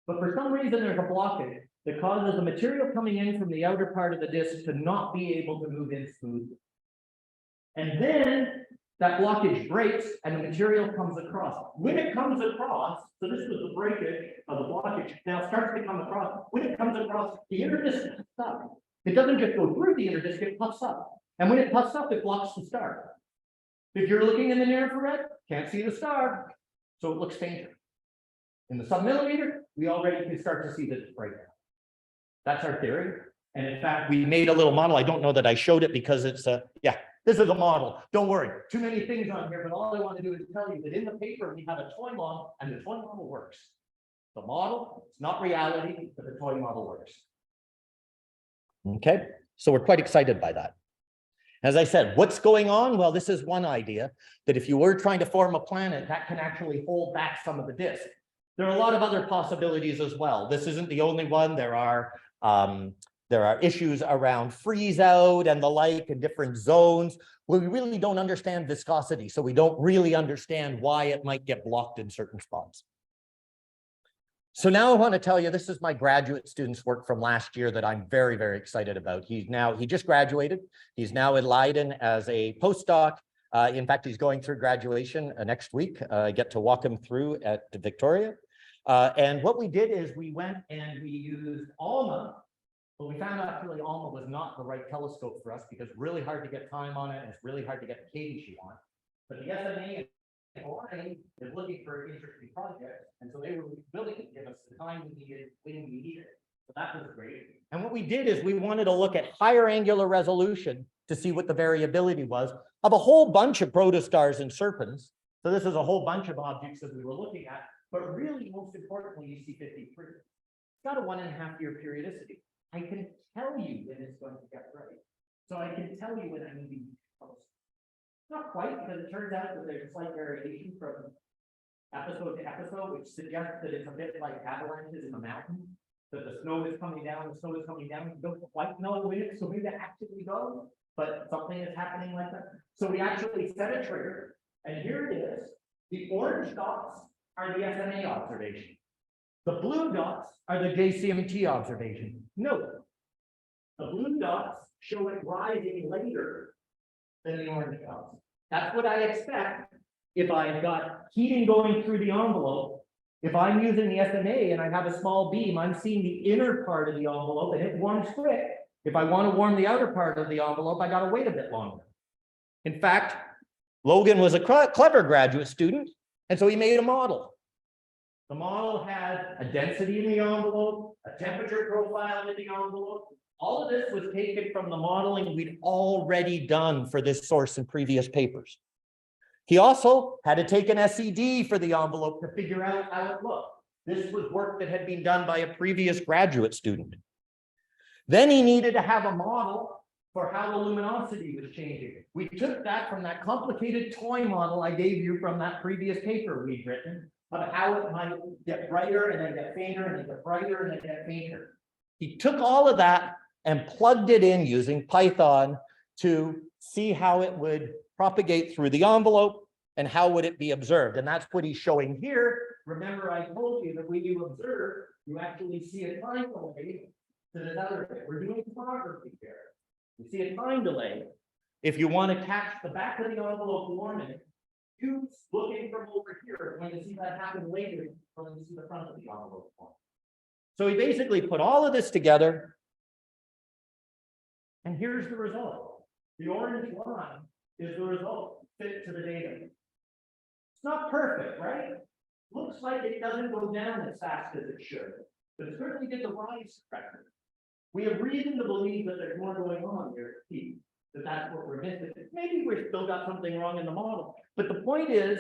But for some reason, there's a blockage that causes the material coming in from the outer part of the disk to not be able to move in smoothly. And then that blockage breaks and the material comes across. When it comes across, so this was the breakage of the blockage, now it starts to come across. When it comes across, the inner disk is stuck. It doesn't just go through the inner disk, it puffs up. And when it puffs up, it blocks the star. If you're looking in the near infrared, can't see the star, so it looks fainter. In the submillimeter, we already can start to see that it's brighter. That's our theory. And in fact, we made a little model. I don't know that I showed it because it's yeah, this is a model. Don't worry, too many things on here, but all I want to do is tell you that in the paper, we have a toy model, and the toy model works. The model, it's not reality, but the toy model works. Okay, so we're quite excited by that. As I said, what's going on? Well, this is one idea, that if you were trying to form a planet, that can actually hold back some of the disk. There are a lot of other possibilities as well. This isn't the only one. There are issues around freeze out and the like in different zones where we really don't understand viscosity. So we don't really understand why it might get blocked in certain spots. So now I want to tell you, this is my graduate student's work from last year that I'm very, very excited about. He just graduated. He's now in Leiden as a postdoc. In fact, he's going through graduation next week. I get to walk him through at Victoria. And what we did is we went and we used ALMA, but we found out actually ALMA was not the right telescope for us because it's really hard to get time on it and it's really hard to get the cadence you want. But the SMA is looking for interesting projects, and so they were willing to give us the time we needed when we needed it. So that was great. And what we did is we wanted to look at higher angular resolution to see what the variability was of a whole bunch of protostars and serpents. So this is a whole bunch of objects that we were looking at, but really most importantly, you see 53. It's got a 1.5-year periodicity. I can tell you when it's going to get right. So I can tell you when I need to be close. Not quite, because it turns out that there's a slight variation from episode to episode, which suggests that it's a bit like avalanches in the mountain, that the snow is coming down, the snow is coming down. You don't quite know when it's going to actually go, but something is happening like that. So we actually set a trigger, and here it is. The orange dots are the SMA observation. The blue dots are the JCMT observation. Note, the blue dots show it rising later than the orange dots. That's what I expect if I've got heating going through the envelope. If I'm using the SMA and I have a small beam, I'm seeing the inner part of the envelope and it warms quick. If I want to warm the outer part of the envelope, I got to wait a bit longer. In fact, Logan was a clever graduate student, and so he made a model. The model had a density in the envelope, a temperature profile in the envelope. All of this was taken from the modeling we'd already done for this source in previous papers. He also had to take an SED for the envelope to figure out how it looked. This was work that had been done by a previous graduate student. Then he needed to have a model for how the luminosity was changing. We took that from that complicated toy model I gave you from that previous paper we'd written, of how it might get brighter and then get fainter and then get brighter and then get fainter. He took all of that and plugged it in using Python to see how it would propagate through the envelope and how would it be observed. And that's what he's showing here. Remember, I told you that when you observe, you actually see a time delay to this other bit. We're doing photography here. You see a time delay. If you want to catch the back of the envelope warming, you looking from over here, when you see that happen later, when you see the front of the envelope form. So he basically put all of this together, and here's the result. The orange line is the result fit to the data. It's not perfect, right? Looks like it doesn't go down as fast as it should, but it certainly did the rise correctly. We have reason to believe that there's more going on here, that's what we're missing. Maybe we've still got something wrong in the model, but the point is,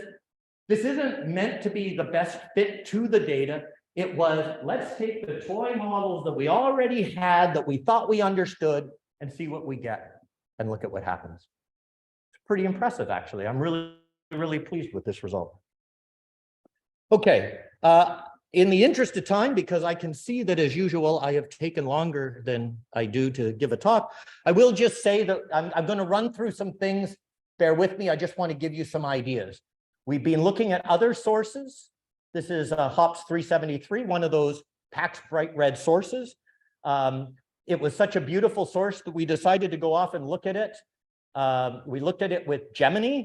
this isn't meant to be the best fit to the data. It was, let's take the toy models that we already had, that we thought we understood, and see what we get, and look at what happens. It's pretty impressive, actually. I'm really, really pleased with this result. Okay, in the interest of time, because I can see that as usual, I have taken longer than I do to give a talk, I will just say that I'm going to run through some things. Bear with me. I just want to give you some ideas. We've been looking at other sources. This is HOPS 373, one of those packed bright red sources. It was such a beautiful source that we decided to go off and look at it. We looked at it with Gemini,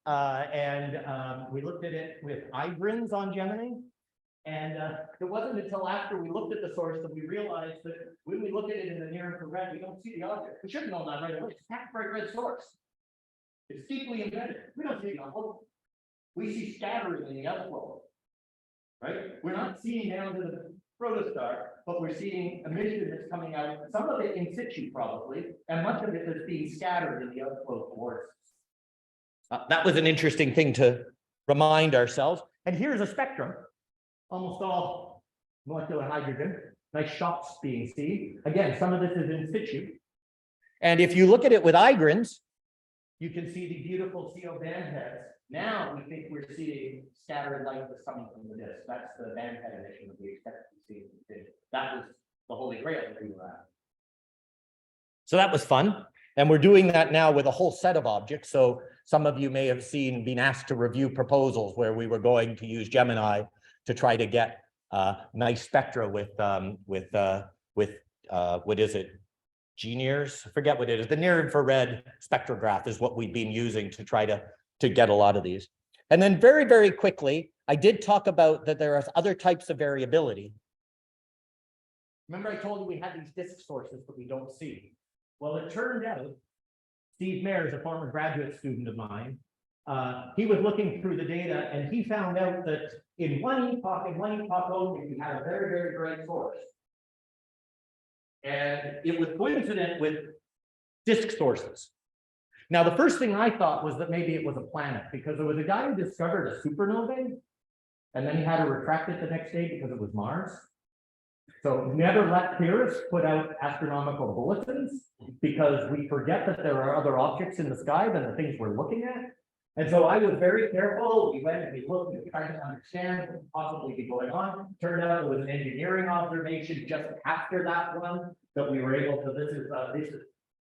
and we looked at it with iGrins on Gemini. And it wasn't until after we looked at the source that we realized that when we look at it in the near infrared, we don't see the object. We should have known that right away. It's a packed bright red source. It's deeply embedded. We don't see the envelope. We see scattering in the outflow. Right? We're not seeing down to the protostar, but we're seeing emission that's coming out, some of it in situ probably, and much of it is being scattered in the outflow towards us. That was an interesting thing to remind ourselves. And here's a spectrum, almost all molecular hydrogen, nice shots being seen. Again, some of this is in situ. And if you look at it with Igrins, you can see the beautiful CO band heads. Now we think we're seeing scattered light that's coming from the disk. That's the band head emission that we expect to see. That was the holy grail that we were at. So that was fun. And we're doing that now with a whole set of objects. So some of you may have been asked to review proposals where we were going to use Gemini to try to get nice spectra with what is it? G-nears? I forget what it is. The near infrared spectrograph is what we've been using to try to get a lot of these. And then very, very quickly, I did talk about that there are other types of variability. Remember I told you we had these disk sources that we don't see. Well, it turned out, Steve Mayer is a former graduate student of mine. He was looking through the data and he found out that in one epoch only, you had a very, very bright source. And it was coincident with disk sources. Now, the first thing I thought was that maybe it was a planet, because there was a guy who discovered a supernovae, and then he had to retract it the next day because it was Mars. So never let theorists put out astronomical bulletins, because we forget that there are other objects in the sky than the things we're looking at. And so I was very careful. We went and we looked and tried to understand what could possibly be going on. Turned out it was an engineering observation just after that one that we were able to, this is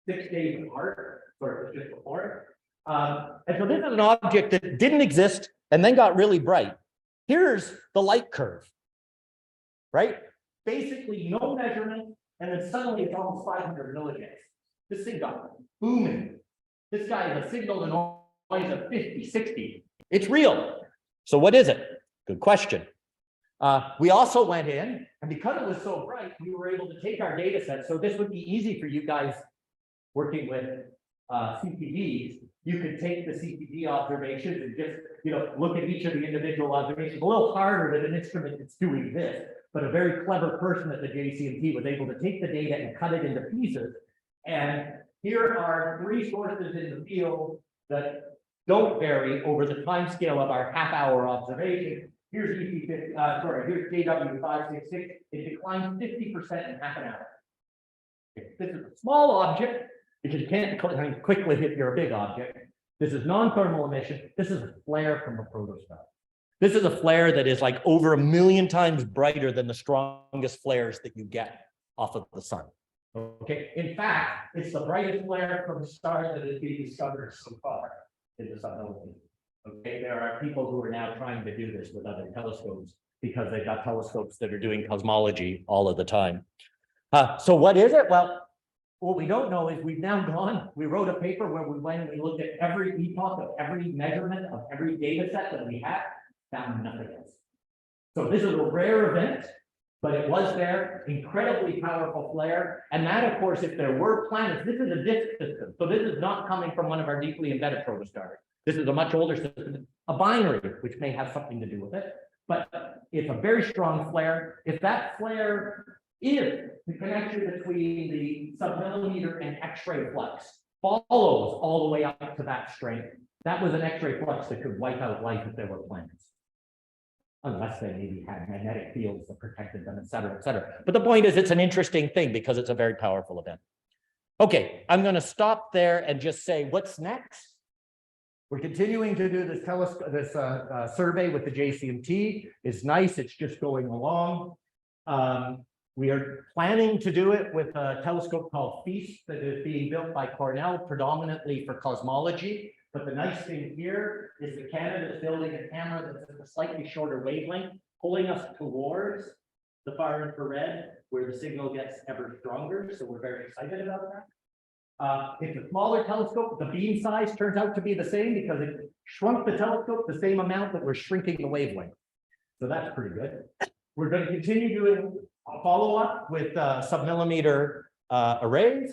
6 days apart, or just before. And so this is an object that didn't exist and then got really bright. Here's the light curve, right? Basically no measurement, and then suddenly it's almost 500 milliamps. This thing got booming. This guy has a signal to noise of 50, 60. It's real. So what is it? Good question. We also went in, and because it was so bright, we were able to take our data set. So this would be easy for you guys working with CPDs. You could take the CPD observations and just, look at each of the individual observations. A little harder than an instrument that's doing this, but a very clever person at the JCMT was able to take the data and cut it into pieces. And here are 3 sources in the field that don't vary over the time scale of our half-hour observation. Here's here's JW566. It declines 50% in half an hour. This is a small object, because you can't quickly hit your big object. This is non-thermal emission. This is a flare from a protostar. This is a flare that is like over 1 million times brighter than the strongest flares that you get off of the sun. Okay. In fact, it's the brightest flare from a star that has been discovered so far in the submillimetre. Okay. There are people who are now trying to do this with other telescopes because they've got telescopes that are doing cosmology all of the time. So what is it? Well, what we don't know is we've now we wrote a paper where we went and we looked at every epoch of every measurement of every data set that we had, found nothing else. So this is a rare event, but it was there, incredibly powerful flare. And that, of course, if there were planets, this is a disk system. So this is not coming from one of our deeply embedded protostars. This is a much older system, a binary, which may have something to do with it. But it's a very strong flare. If that flare is the connection between the submillimetre and X-ray flux follows all the way up to that strength, that was an X-ray flux that could wipe out life if there were planets, unless they maybe had magnetic fields that protected them, et cetera, et cetera. But the point is, it's an interesting thing because it's a very powerful event. Okay, I'm going to stop there and just say, what's next? We're continuing to do this survey with the JCMT. It's nice. It's just going along. We are planning to do it with a telescope called FEAST that is being built by Cornell, predominantly for cosmology. But the nice thing here is that Canada is building a camera that's at a slightly shorter wavelength, pulling us towards the far infrared, where the signal gets ever stronger. So we're very excited about that. It's a smaller telescope. The beam size turns out to be the same because it shrunk the telescope the same amount that we're shrinking the wavelength. So that's pretty good. We're going to continue doing a follow-up with submillimeter arrays,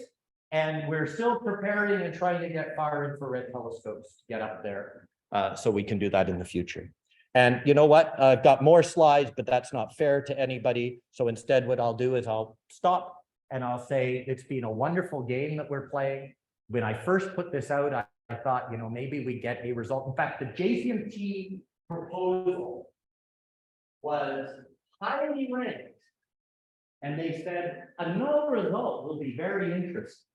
and we're still preparing and trying to get far infrared telescopes to get up there, so we can do that in the future. And you know what? I've got more slides, but that's not fair to anybody. So instead, what I'll do is I'll stop and I'll say it's been a wonderful game that we're playing. When I first put this out, I thought, you know, maybe we get a result. In fact, the JCMT proposal was highly ranked. And they said a null result will be very interesting,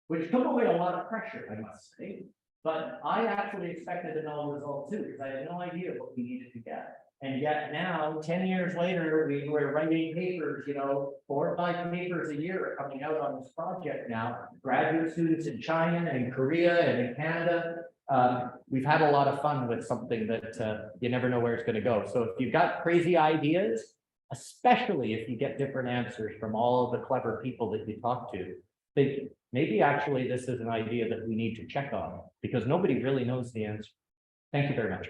which took away a lot of pressure, I must say. But I actually expected a null result too, because I had no idea what we needed to get. And yet now, 10 years later, we're writing papers, you know, 4 or 5 papers a year are coming out on this project now. Graduate students in China and in Korea and in Canada. We've had a lot of fun with something that you never know where it's going to go. So if you've got crazy ideas, especially if you get different answers from all of the clever people that you talk to, think maybe actually this is an idea that we need to check on, because nobody really knows the answer. Thank you very much.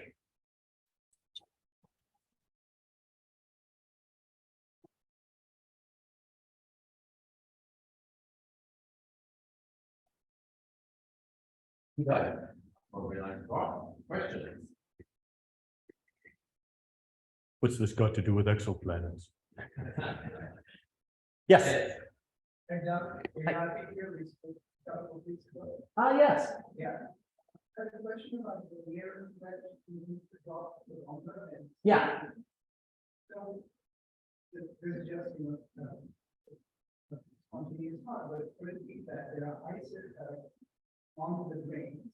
Right. Well, we like questions. What's this got to do with exoplanets? Yes. Hey, Doc, we had a here recently, a couple of weeks ago. Yes. Yeah. I had a question about the year that you need to drop the longer and. Yeah. So, there's just, you know, spontaneous part, but it could be that there are ices on the grains,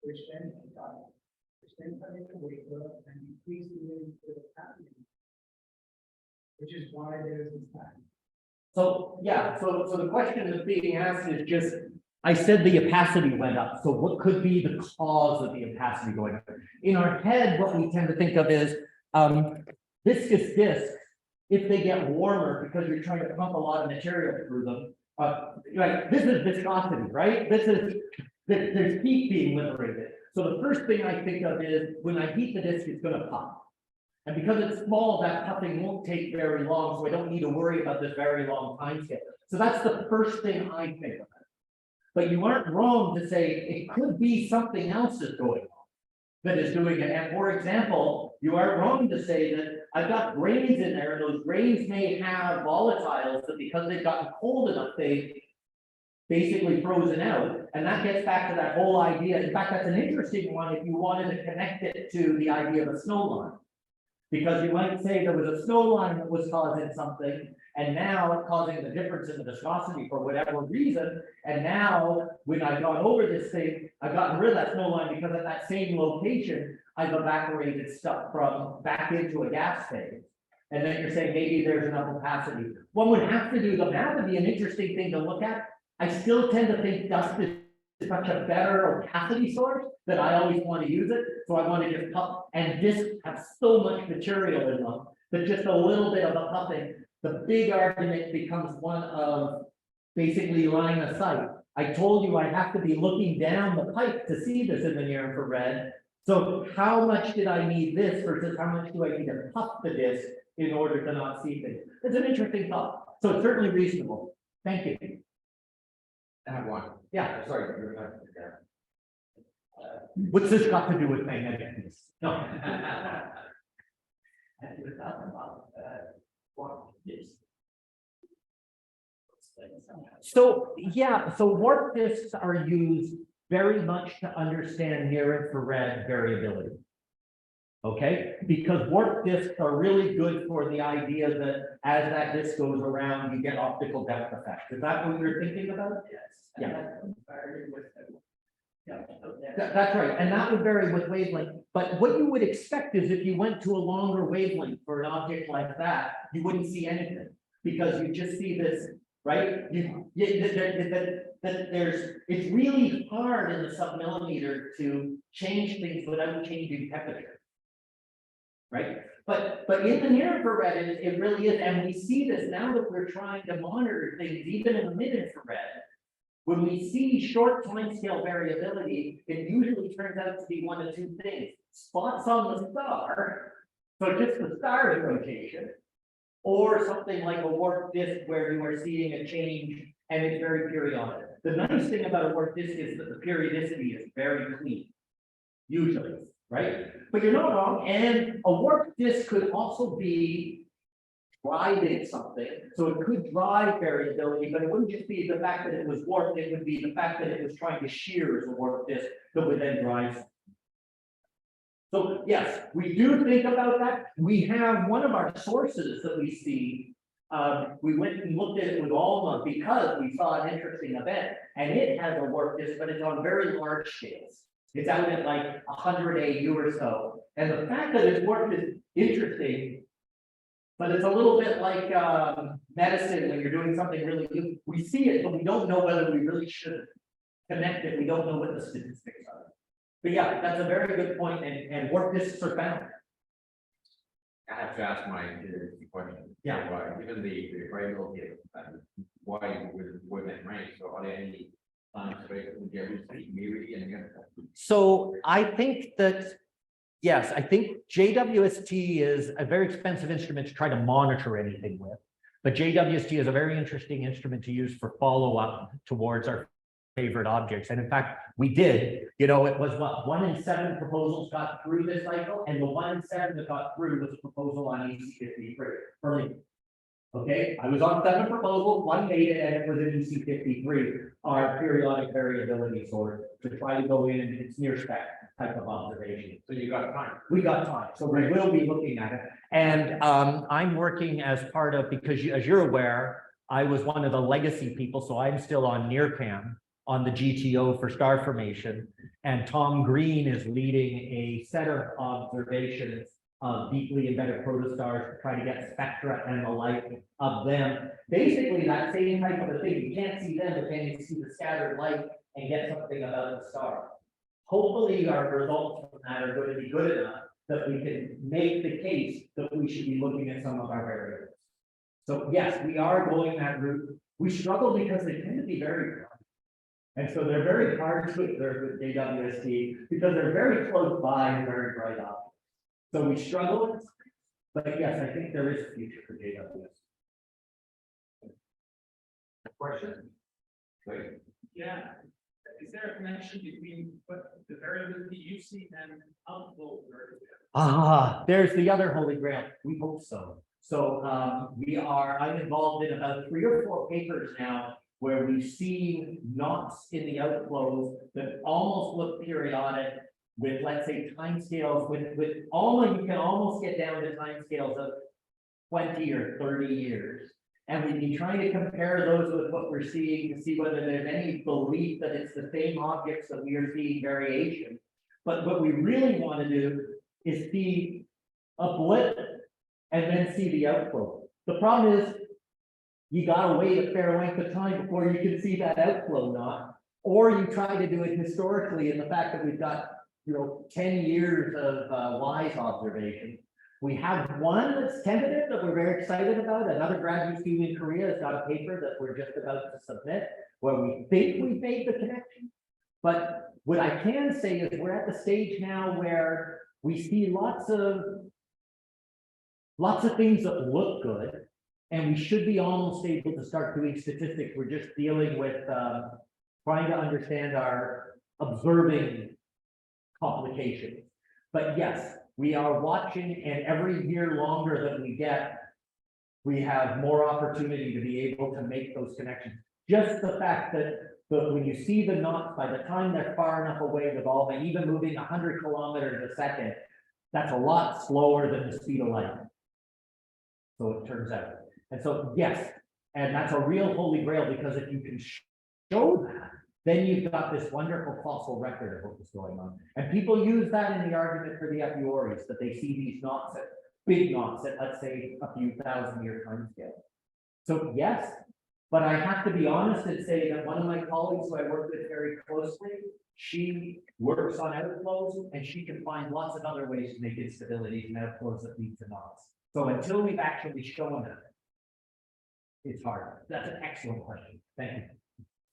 which then cut it away and increase the happening. Which is why there's this pattern. So, yeah, so the question that's being asked is just, I said the opacity went up. So what could be the cause of the opacity going up? In our head, what we tend to think of is viscous discs, if they get warmer because you're trying to pump a lot of material through them. Right, this is viscosity, right? There's heat being liberated. So the first thing I think of is when I heat the disc, it's going to pop. And because it's small, that puffing won't take very long, so I don't need to worry about this very long time scale. So that's the first thing I think of. But you aren't wrong to say it could be something else that's going on that is doing it. And for example, you aren't wrong to say that I've got grains in there, and those grains may have volatiles that because they've gotten cold enough, they've basically frozen out. And that gets back to that whole idea. In fact, that's an interesting one if you wanted to connect it to the idea of a snow line. Because you might say there was a snow line that was causing something, and now it's causing the difference in the viscosity for whatever reason. And now, when I've gone over this thing, I've gotten rid of that snow line because at that same location, I've evaporated stuff from back into a gas phase. And then you're saying maybe there's enough opacity. One would have to do the math. Would be an interesting thing to look at. I still tend to think dust is such a better opacity source that I always want to use it. So I want to just puff, and discs have so much material in them that just a little bit of a puffing, the big argument becomes one of basically line of sight. I told you I have to be looking down the pipe to see this in the near infrared. So how much did I need this versus how much do I need to puff the disc in order to not see things? It's an interesting thought. So it's certainly reasonable. Thank you. I have one. Yeah. Sorry, you're not there. What's this got to do with magnetics? No. And we're talking about what is. So, yeah, so warp disks are used very much to understand near infrared variability. Okay, because warp disks are really good for the idea that as that disk goes around, you get optical depth effect. Is that what you're thinking about? Yes. Yeah. Yeah. That's right, and that would vary with wavelength, but what you would expect is if you went to a longer wavelength for an object like that, you wouldn't see anything, because you just see this, right? It's really hard in the submillimeter to change things without changing temperature. Right, but in the near infrared, it really is, and we see this now that we're trying to monitor things, even in the mid infrared. When we see short time scale variability, it usually turns out to be one of two things: spots on the star, So just the star's rotation, or something like a warp disk where you are seeing a change and it's very periodic. The nice thing about a warp disk is that the periodicity is very clean, usually, right? But you're not wrong, and a warp disk could also be driving something, so it could drive variability, but it wouldn't just be the fact that it was warped, it would be the fact that it was trying to shear as a warp disk that would then drive something. So yes, we do think about that. We have one of our sources that we see. We went and looked at it with Alma because we saw an interesting event, and it has a warp disk, but it's on very large scales. It's out at like 100 AU or so. And the fact that it's warped is interesting, but it's a little bit like medicine when you're doing something really good. We see it, but we don't know whether we really should connect it. We don't know what the statistics are. But yeah, that's a very good point, and warp disks are found. I have to ask my question. Yeah. Why, given the variability of why with that range, so are there any plans to maybe and So I think that, yes, I think JWST is a very expensive instrument to try to monitor anything with. But JWST is a very interesting instrument to use for follow-up towards our favorite objects. And in fact, we did, it was what, 1 in 7 proposals got through this cycle, and the 1 in 7 that got through was a proposal on EC53 for me. Okay, I was on 7 proposals, 1 made it, and it was an EC53, our periodic variability sort, to try to go in, and it's near spec type of observation. So you got time. We got time, so we will be looking at it. And I'm working as part of, because as you're aware, I was one of the legacy people, so I'm still on NIRCam on the GTO for star formation, and Tom Green is leading a set of observations of deeply embedded protostars to try to get spectra and the like of them. Basically, that same type of a thing. You can't see them, but then you see the scattered light and get something about the star. Hopefully, our results from that are going to be good enough that we can make the case that we should be looking at some of our variables. So yes, we are going that route. We struggle because they tend to be very bright. And so they're very hard to observe with JWST because they're very close by and very bright objects. So we struggle, but yes, I think there is a future for JWST. Question? Wait. Yeah. Is there a connection between what the variability you see and outflow variability? There's the other holy grail. We hope so. So I'm involved in about 3 or 4 papers now where we've seen knots in the outflows that almost look periodic with, let's say, timescales. With Alma, you can almost get down to timescales of 20 or 30 years. And we've been trying to compare those with what we're seeing to see whether there's any belief that it's the same objects that we are seeing variation. But what we really want to do is see a blip and then see the outflow. The problem is you gotta wait a fair length of time before you can see that outflow knot, or you try to do it historically in the fact that we've got 10 years of WISE observation. We have one that's tentative that we're very excited about. Another graduate student in Korea has got a paper that we're just about to submit where we think we've made the connection. But what I can say is we're at the stage now where we see lots of things that look good, and we should be almost able to start doing statistics. We're just dealing with trying to understand our observing complications. But yes, we are watching, and every year longer that we get, we have more opportunity to be able to make those connections. Just the fact that when you see the knots, by the time they're far enough away with all, and even moving 100 kilometers a second, that's a lot slower than the speed of light. So it turns out. And so, yes, and that's a real holy grail, because if you can show that, then you've got this wonderful fossil record of what was going on. And people use that in the argument for the a prioris, that they see these knots, big knots at, let's say, a few thousand-year time scale. So yes, but I have to be honest and say that one of my colleagues who I work with very closely, she works on outflows, and she can find lots of other ways to make instabilities and outflows that lead to knots. So until we've actually shown it, it's hard. That's an excellent question. Thank you.